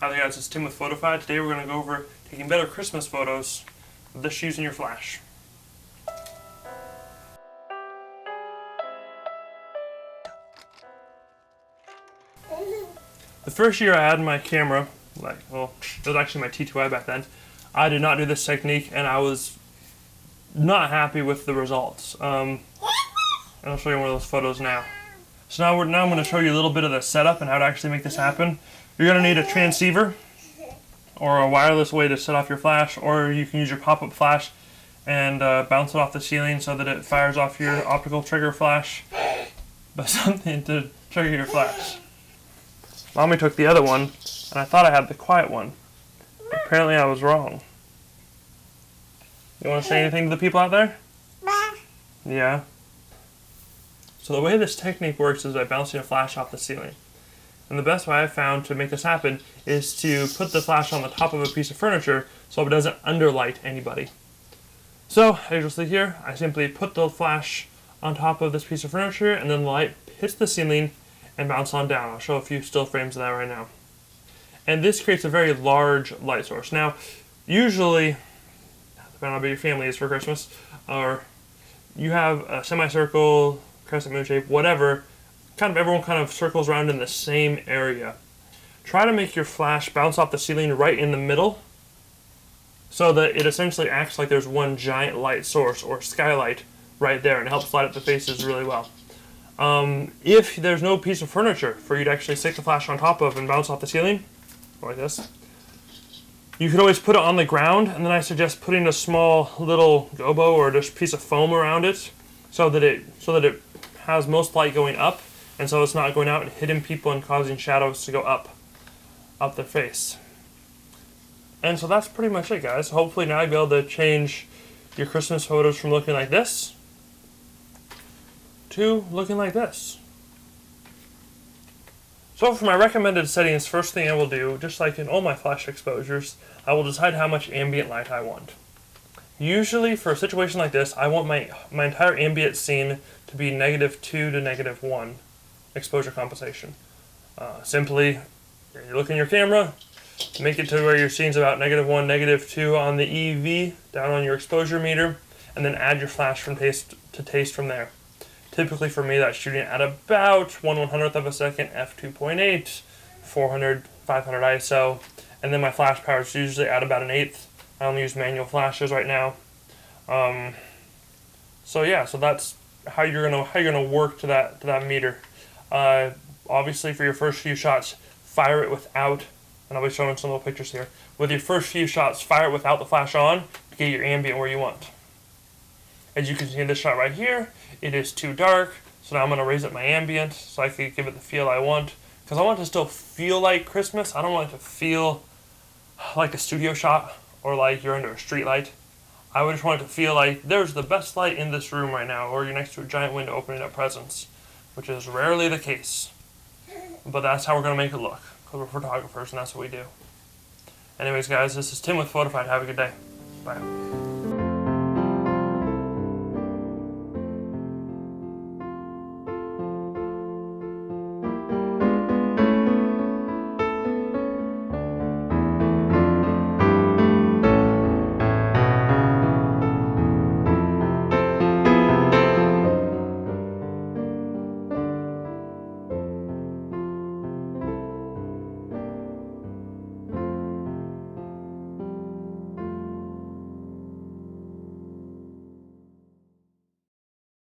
Hi there guys, it's Tim with Photify. Today we're going to go over taking better Christmas photos with this using your flash. The first year I had my camera, it was actually my T2I back then, I did not do this technique and I was not happy with the results. And I'll show you one of those photos now. So now I'm going to show you a little bit of the setup and how to actually make this happen. You're going to need a transceiver or a wireless way to set off your flash, or you can use your pop-up flash and bounce it off the ceiling so that it fires off your optical trigger flash, but something to trigger your flash. Mommy took the other one, and I thought I had the quiet one. Apparently I was wrong. You want to say anything to the people out there? Yeah. So the way this technique works is by bouncing a flash off the ceiling. And the best way I've found to make this happen is to put the flash on the top of a piece of furniture so it doesn't underlight anybody. So, as you'll see here, I simply put the flash on top of this piece of furniture and then the light hits the ceiling and bounces on down. I'll show a few still frames of that right now. And this creates a very large light source. Now, usually, depending on how big your family is for Christmas, or you have a semicircle, crescent moon shape, whatever, everyone kind of circles around in the same area. Try to make your flash bounce off the ceiling right in the middle so that it essentially acts like there's one giant light source or skylight right there, and it helps light up the faces really well. If there's no piece of furniture for you to actually stick the flash on top of and bounce off the ceiling, like this, you could always put it on the ground, and then I suggest putting a small little gobo or just piece of foam around it so that it has most light going up, and so it's not going out and hitting people and causing shadows to go up their face. And so that's pretty much it, guys. Hopefully now you'll be able to change your Christmas photos from looking like this to looking like this. So for my recommended settings, first thing I will do, just like in all my flash exposures, I will decide how much ambient light I want. Usually for a situation like this, I want my entire ambient scene to be -2 to -1 exposure compensation. Simply, you look in your camera, make it to where your scene's about -1, -2 on the EV, down on your exposure meter, and then add your flash from taste to taste from there. Typically for me, that's shooting at about 1/100th of a second, f2.8, 400, 500 ISO, and then my flash power is usually at about 1/8. I only use manual flashes right now. So that's how you're gonna work to that meter. Obviously, for your first few shots, fire it without, and I'll be showing some little pictures here. With your first few shots, fire it without the flash on to get your ambient where you want. As you can see in this shot right here, it is too dark, so now I'm going to raise up my ambient so I can give it the feel I want. Because I want it to still feel like Christmas. I don't want it to feel like a studio shot or like you're under a street light. I just want it to feel like there's the best light in this room right now, or you're next to a giant window opening up presents, which is rarely the case. But that's how we're going to make it look, because we're photographers and that's what we do. Anyways guys, this is Tim with Photify. Have a good day. Bye.